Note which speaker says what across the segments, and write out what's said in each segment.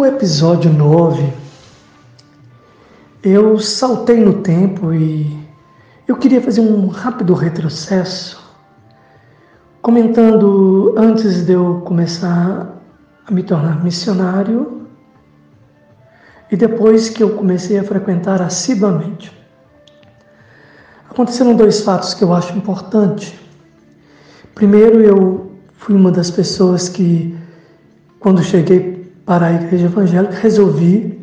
Speaker 1: No episódio 9, eu saltei no tempo e eu queria fazer um rápido retrocesso, comentando antes de eu começar a me tornar missionário e depois que eu comecei a frequentar assiduamente. Aconteceram dois fatos que eu acho importantes. Primeiro, eu fui uma das pessoas que, quando cheguei para a igreja evangélica, resolvi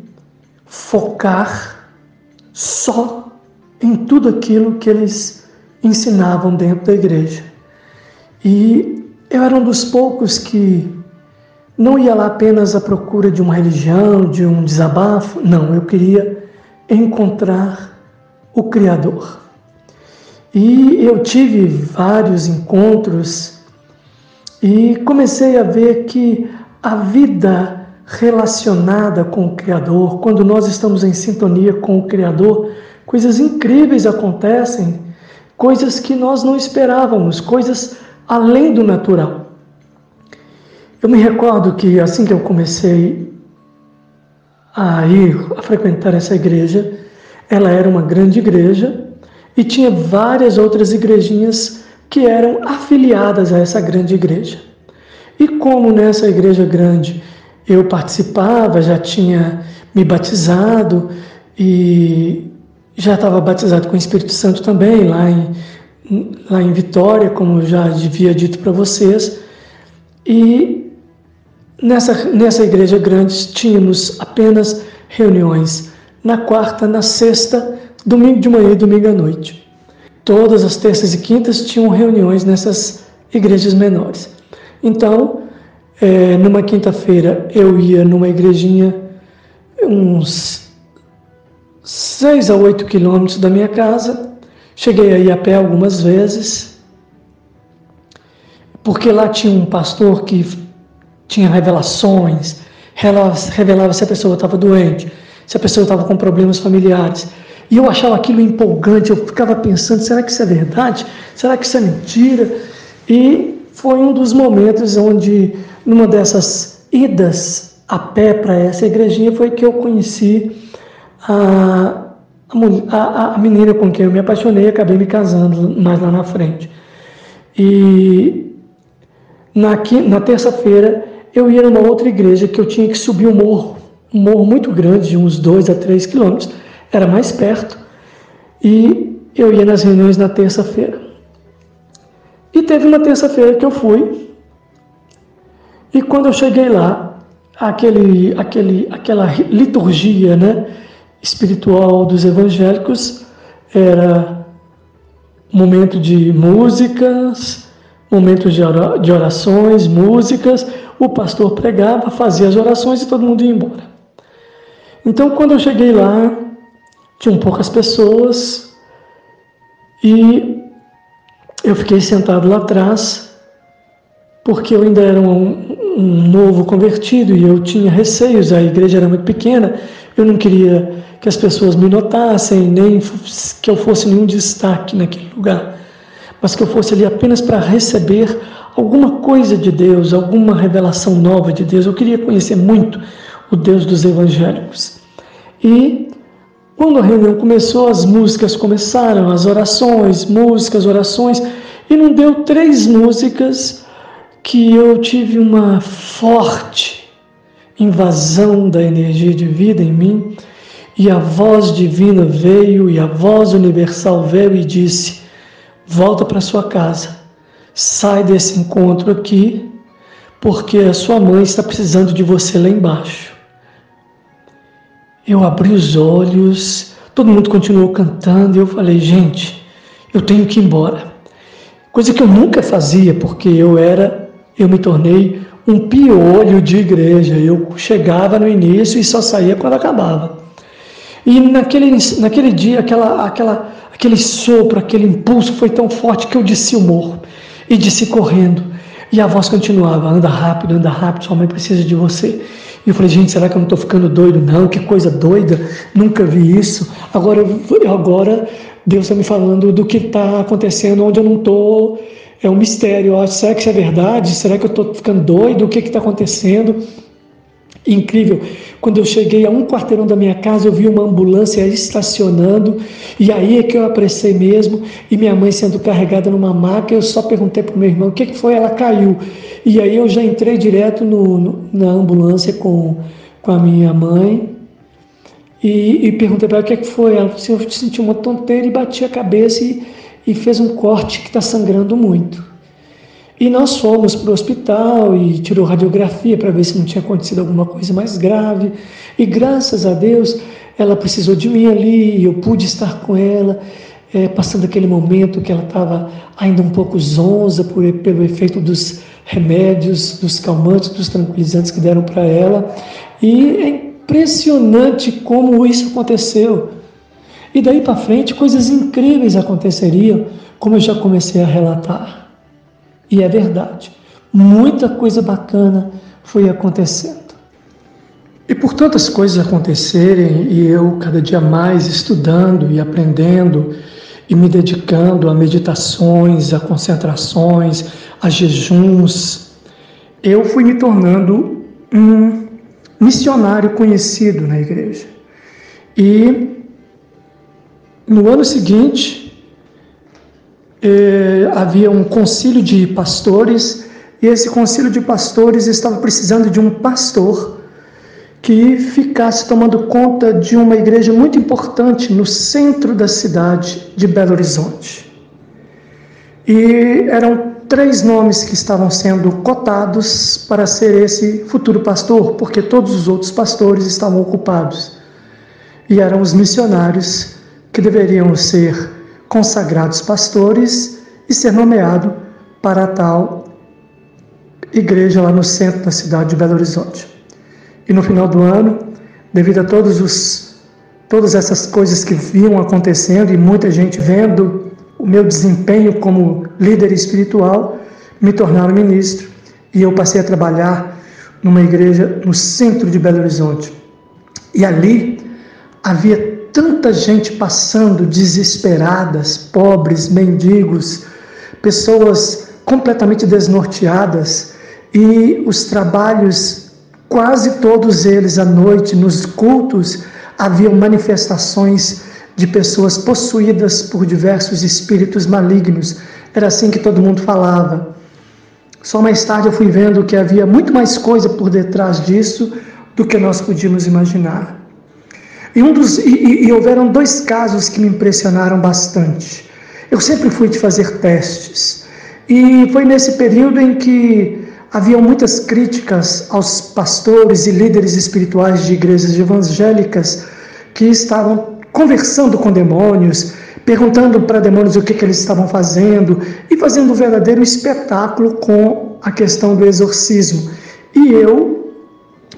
Speaker 1: focar só em tudo aquilo que eles ensinavam dentro da igreja. E eu era um dos poucos que não ia lá apenas à procura de uma religião, de um desabafo. Não, eu queria encontrar o Criador. E eu tive vários encontros e comecei a ver que a vida relacionada com o Criador, quando nós estamos em sintonia com o Criador, coisas incríveis acontecem, coisas que nós não esperávamos, coisas além do natural. Eu me recordo que assim que eu comecei a frequentar essa igreja, ela era uma grande igreja e tinha várias outras igrejinhas que eram afiliadas a essa grande igreja. E como nessa igreja grande eu participava, já tinha me batizado e já estava batizado com o Espírito Santo também, lá em Vitória, como eu já havia dito para vocês. E nessa igreja grande tínhamos apenas reuniões na quarta, na sexta, domingo de manhã e domingo à noite. Todas as terças e quintas tinham reuniões nessas igrejas menores. Então, numa quinta-feira eu ia numa igrejinha uns 6 a 8 quilômetros da minha casa. Cheguei a ir a pé algumas vezes, porque lá tinha um pastor que tinha revelações, revelava se a pessoa estava doente, se a pessoa estava com problemas familiares. E eu achava aquilo empolgante, eu ficava pensando, será que isso é verdade? Será que isso é mentira? E foi um dos momentos onde, numa dessas idas a pé para essa igrejinha, foi que eu conheci a menina com quem eu me apaixonei e acabei me casando mais lá na frente. E na terça-feira eu ia numa outra igreja que eu tinha que subir um morro muito grande, de uns 2 a 3 quilômetros, era mais perto, e eu ia nas reuniões na terça-feira. E teve uma terça-feira que eu fui, e quando eu cheguei lá, aquela liturgia, espiritual dos evangélicos, era momento de músicas, momento de orações, músicas, o pastor pregava, fazia as orações e todo mundo ia embora. Então, quando eu cheguei lá, tinham poucas pessoas e eu fiquei sentado lá atrás, porque eu ainda era um novo convertido e eu tinha receios, a igreja era muito pequena, eu não queria que as pessoas me notassem, nem que eu fosse nenhum destaque naquele lugar, mas que eu fosse ali apenas para receber alguma coisa de Deus, alguma revelação nova de Deus. Eu queria conhecer muito o Deus dos evangélicos. E quando a reunião começou, as músicas começaram, as orações, músicas, orações, e não deu 3 músicas que eu tive uma forte invasão da energia de vida em mim, e a voz divina veio, e a voz universal veio e disse: volta para sua casa, sai desse encontro aqui, porque a sua mãe está precisando de você lá embaixo. Eu abri os olhos, todo mundo continuou cantando, e eu falei: gente, eu tenho que ir embora. Coisa que eu nunca fazia, porque eu me tornei um piolho de igreja. Eu chegava no início e só saía quando acabava. E naquele dia, aquele sopro, aquele impulso foi tão forte que eu desci o morro e desci correndo. E a voz continuava: anda rápido, sua mãe precisa de você. E eu falei: gente, será que eu não estou ficando doido? Não, que coisa doida, nunca vi isso. Agora Deus está me falando do que está acontecendo onde eu não estou. É um mistério. Será que isso é verdade? Será que eu estou ficando doido? O que está acontecendo? Incrível. Quando eu cheguei a um quarteirão da minha casa, eu vi uma ambulância estacionando, e aí é que eu apressei mesmo, e minha mãe sendo carregada numa maca. Eu só perguntei para o meu irmão o que foi, ela caiu. E aí eu já entrei direto na ambulância com a minha mãe, e perguntei para ela o que foi. Ela disse: eu senti uma tonteira, e bati a cabeça e fez um corte que está sangrando muito. E nós fomos para o hospital e tirou radiografia para ver se não tinha acontecido alguma coisa mais grave. E graças a Deus, ela precisou de mim ali, e eu pude estar com ela, passando aquele momento que ela estava ainda um pouco zonza pelo efeito dos remédios, dos calmantes, dos tranquilizantes que deram para ela. E é impressionante como isso aconteceu. E daí para frente, coisas incríveis aconteceriam, como eu já comecei a relatar. E é verdade, muita coisa bacana foi acontecendo. E por tantas coisas acontecerem, e eu cada dia mais estudando e aprendendo, e me dedicando a meditações, a concentrações, a jejuns, eu fui me tornando um missionário conhecido na igreja. E no ano seguinte, havia um concílio de pastores, e esse concílio de pastores estava precisando de um pastor que ficasse tomando conta de uma igreja muito importante no centro da cidade de Belo Horizonte. E eram 3 nomes que estavam sendo cotados para ser esse futuro pastor, porque todos os outros pastores estavam ocupados. E eram os missionários que deveriam ser consagrados pastores e ser nomeado para a tal igreja lá no centro da cidade de Belo Horizonte. E no final do ano, devido a todas essas coisas que vinham acontecendo e muita gente vendo o meu desempenho como líder espiritual, me tornaram ministro, e eu passei a trabalhar numa igreja no centro de Belo Horizonte. E ali havia tanta gente passando desesperadas, pobres, mendigos, pessoas completamente desnorteadas, e os trabalhos, quase todos eles à noite, nos cultos, haviam manifestações de pessoas possuídas por diversos espíritos malignos. Era assim que todo mundo falava. Só mais tarde eu fui vendo que havia muito mais coisa por detrás disso do que nós podíamos imaginar. E houveram 2 casos que me impressionaram bastante. Eu sempre fui de fazer testes, e foi nesse período em que haviam muitas críticas aos pastores e líderes espirituais de igrejas evangélicas que estavam conversando com demônios, perguntando para demônios o que eles estavam fazendo, e fazendo um verdadeiro espetáculo com a questão do exorcismo. E eu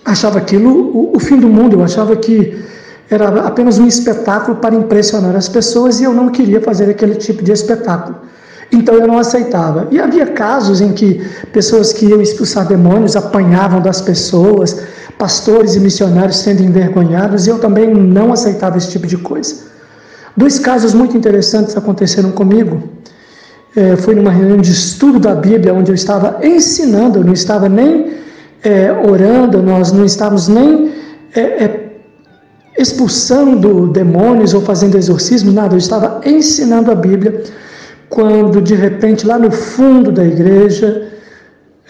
Speaker 1: achava aquilo o fim do mundo. Eu achava que era apenas um espetáculo para impressionar as pessoas, e eu não queria fazer aquele tipo de espetáculo. Então eu não aceitava. E havia casos em que pessoas que iam expulsar demônios apanhavam das pessoas, pastores e missionários sendo envergonhados, e eu também não aceitava esse tipo de coisa. 2 casos muito interessantes aconteceram comigo. Foi numa reunião de estudo da Bíblia, onde eu estava ensinando, eu não estava nem orando, nós não estávamos nem expulsando demônios ou fazendo exorcismo, nada. Eu estava ensinando a Bíblia, quando de repente lá no fundo da igreja,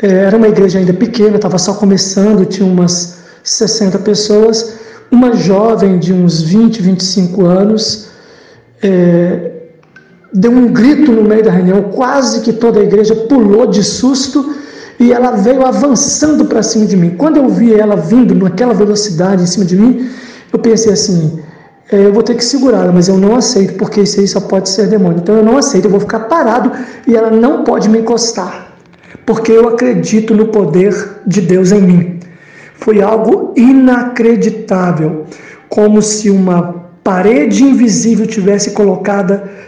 Speaker 1: era uma igreja ainda pequena, estava só começando, tinha umas 60 pessoas, uma jovem de uns 20, 25 anos, deu um grito no meio da reunião, quase que toda a igreja pulou de susto, e ela veio avançando para cima de mim. Quando eu vi ela vindo naquela velocidade em cima de mim, eu pensei assim: eu vou ter que segurá-la, mas eu não aceito, porque isso aí só pode ser demônio. Então eu não aceito, eu vou ficar parado e ela não pode me encostar, porque eu acredito no poder de Deus em mim. Foi algo inacreditável, como se uma parede invisível tivesse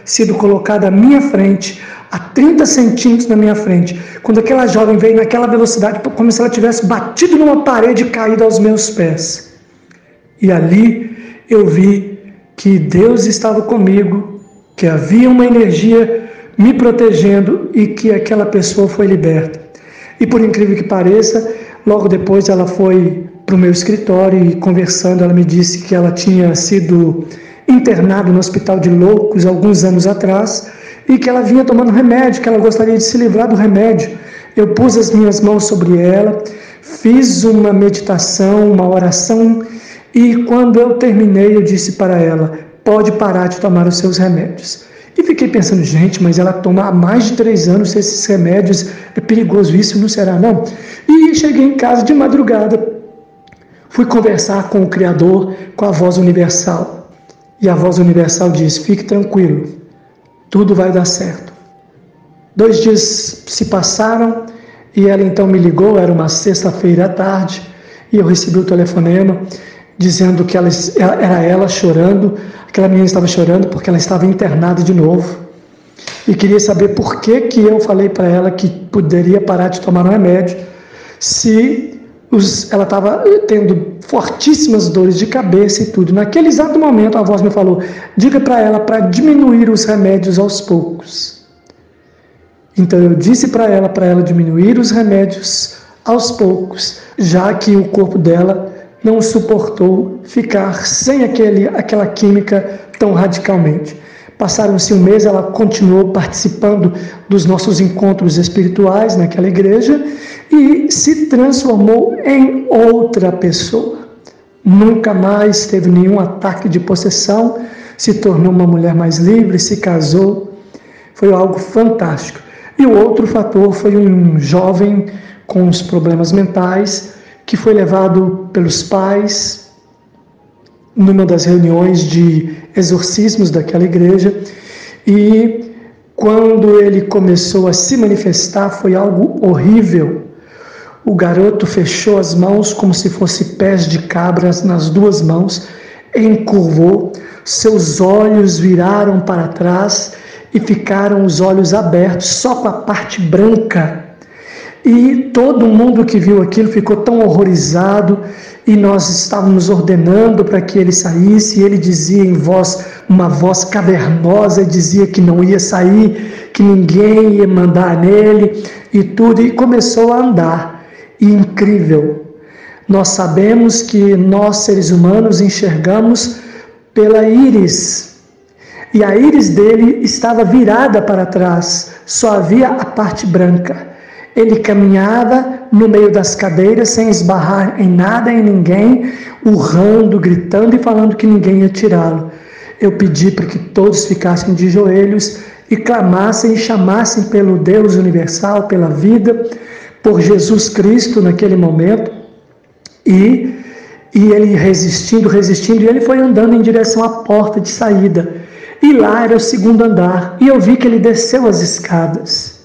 Speaker 1: sido colocada à minha frente, a 30 centímetros na minha frente. Quando aquela jovem veio naquela velocidade, como se ela tivesse batido numa parede e caído aos meus pés. E ali eu vi que Deus estava comigo, que havia uma energia me protegendo e que aquela pessoa foi liberta. E por incrível que pareça, logo depois ela foi para o meu escritório e conversando, ela me disse que ela tinha sido internada no hospital de loucos alguns anos atrás e que ela vinha tomando remédio, que ela gostaria de se livrar do remédio. Eu pus as minhas mãos sobre ela, fiz uma meditação, uma oração e quando eu terminei eu disse para ela: pode parar de tomar os seus remédios. E fiquei pensando, gente, mas ela toma há mais de 3 anos esses remédios, é perigoso isso, não será não? E cheguei em casa de madrugada, fui conversar com o Criador, com a voz universal. E a voz universal diz: fique tranquilo, tudo vai dar certo. 2 dias se passaram e ela então me ligou, era uma sexta-feira à tarde, e eu recebi o telefonema dizendo que era ela chorando, aquela menina estava chorando porque ela estava internada de novo. E queria saber por que eu falei para ela que poderia parar de tomar um remédio se ela estava tendo fortíssimas dores de cabeça e tudo. Naquele exato momento a voz me falou: diga para ela para diminuir os remédios aos poucos. Então eu disse para ela diminuir os remédios aos poucos, já que o corpo dela não suportou ficar sem aquela química tão radicalmente. Passaram-se um mês, ela continuou participando dos nossos encontros espirituais naquela igreja e se transformou em outra pessoa. Nunca mais teve nenhum ataque de possessão, se tornou uma mulher mais livre, se casou. Foi algo fantástico. E o outro fator foi um jovem com os problemas mentais que foi levado pelos pais numa das reuniões de exorcismos daquela igreja, e quando ele começou a se manifestar foi algo horrível. O garoto fechou as mãos como se fosse pés de cabras nas 2 mãos, encurvou, seus olhos viraram para trás e ficaram os olhos abertos, só com a parte branca. E todo mundo que viu aquilo ficou tão horrorizado, e nós estávamos ordenando para que ele saísse, e ele dizia em uma voz cavernosa, dizia que não ia sair, que ninguém ia mandar nele, e tudo, e começou a andar. E incrível, nós sabemos que nós seres humanos enxergamos pela íris, e a íris dele estava virada para trás, só havia a parte branca. Ele caminhava no meio das cadeiras sem esbarrar em nada, em ninguém, urrando, gritando e falando que ninguém ia tirá-lo. Eu pedi para que todos ficassem de joelhos e clamassem e chamassem pelo Deus universal, pela vida, por Jesus Cristo naquele momento. E ele resistindo, e ele foi andando em direção à porta de saída. E lá era o 2º andar, e eu vi que ele desceu as escadas.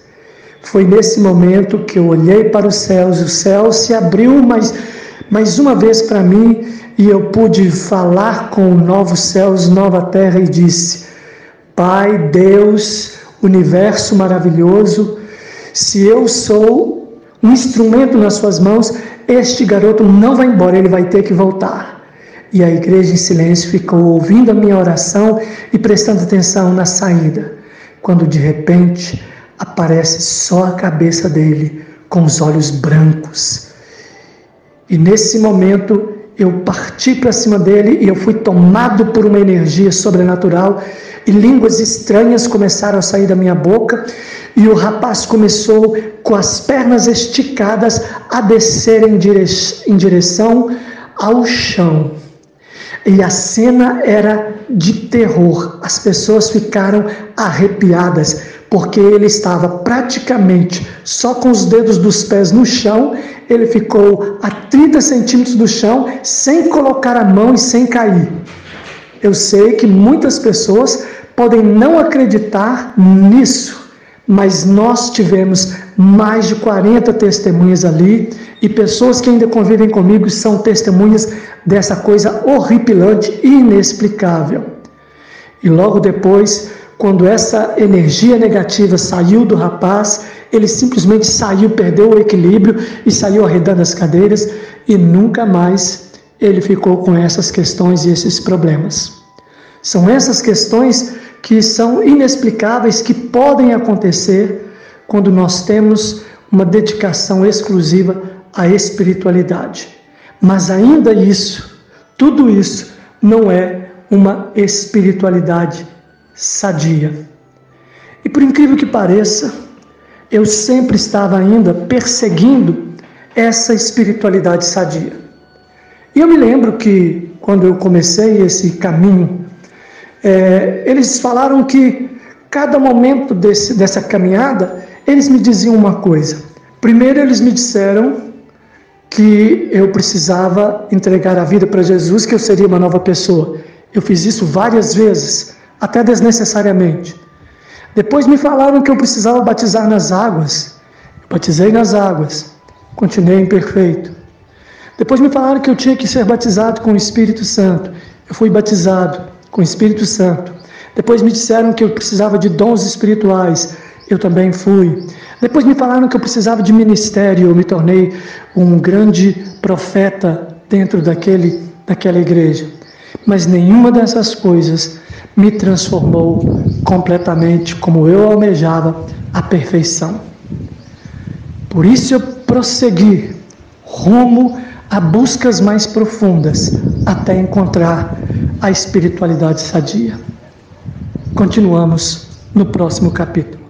Speaker 1: Foi nesse momento que eu olhei para os céus, e o céu se abriu mais uma vez para mim, e eu pude falar com novos céus, nova terra, e disse: Pai, Deus, universo maravilhoso, se eu sou um instrumento nas suas mãos, este garoto não vai embora, ele vai ter que voltar. E a igreja em silêncio ficou ouvindo a minha oração e prestando atenção na saída, quando de repente aparece só a cabeça dele com os olhos brancos. E nesse momento eu parti para cima dele e eu fui tomado por uma energia sobrenatural, e línguas estranhas começaram a sair da minha boca, e o rapaz começou com as pernas esticadas a descer em direção ao chão. E a cena era de terror, as pessoas ficaram arrepiadas, porque ele estava praticamente só com os dedos dos pés no chão, ele ficou a 30 centímetros do chão, sem colocar a mão e sem cair. Eu sei que muitas pessoas podem não acreditar nisso, mas nós tivemos mais de 40 testemunhas ali, e pessoas que ainda convivem comigo são testemunhas dessa coisa horripilante e inexplicável. E logo depois, quando essa energia negativa saiu do rapaz, ele simplesmente saiu, perdeu o equilíbrio e saiu arredando as cadeiras, e nunca mais ele ficou com essas questões e esses problemas. São essas questões que são inexplicáveis, que podem acontecer quando nós temos uma dedicação exclusiva à espiritualidade. Mas ainda isso, tudo isso não é uma espiritualidade sadia. E por incrível que pareça, eu sempre estava ainda perseguindo essa espiritualidade sadia. E eu me lembro que quando eu comecei esse caminho, eles falaram que cada momento dessa caminhada, eles me diziam uma coisa. Primeiro eles me disseram que eu precisava entregar a vida para Jesus, que eu seria uma nova pessoa. Eu fiz isso várias vezes, até desnecessariamente. Depois me falaram que eu precisava batizar nas águas. Eu batizei nas águas, continuei imperfeito. Depois me falaram que eu tinha que ser batizado com o Espírito Santo. Eu fui batizado com o Espírito Santo. Depois me disseram que eu precisava de dons espirituais. Eu também fui. Depois me falaram que eu precisava de ministério. Eu me tornei um grande profeta dentro daquela igreja. Mas nenhuma dessas coisas me transformou completamente como eu almejava a perfeição. Por isso eu prossegui rumo a buscas mais profundas até encontrar a espiritualidade sadia. Continuamos no próximo capítulo.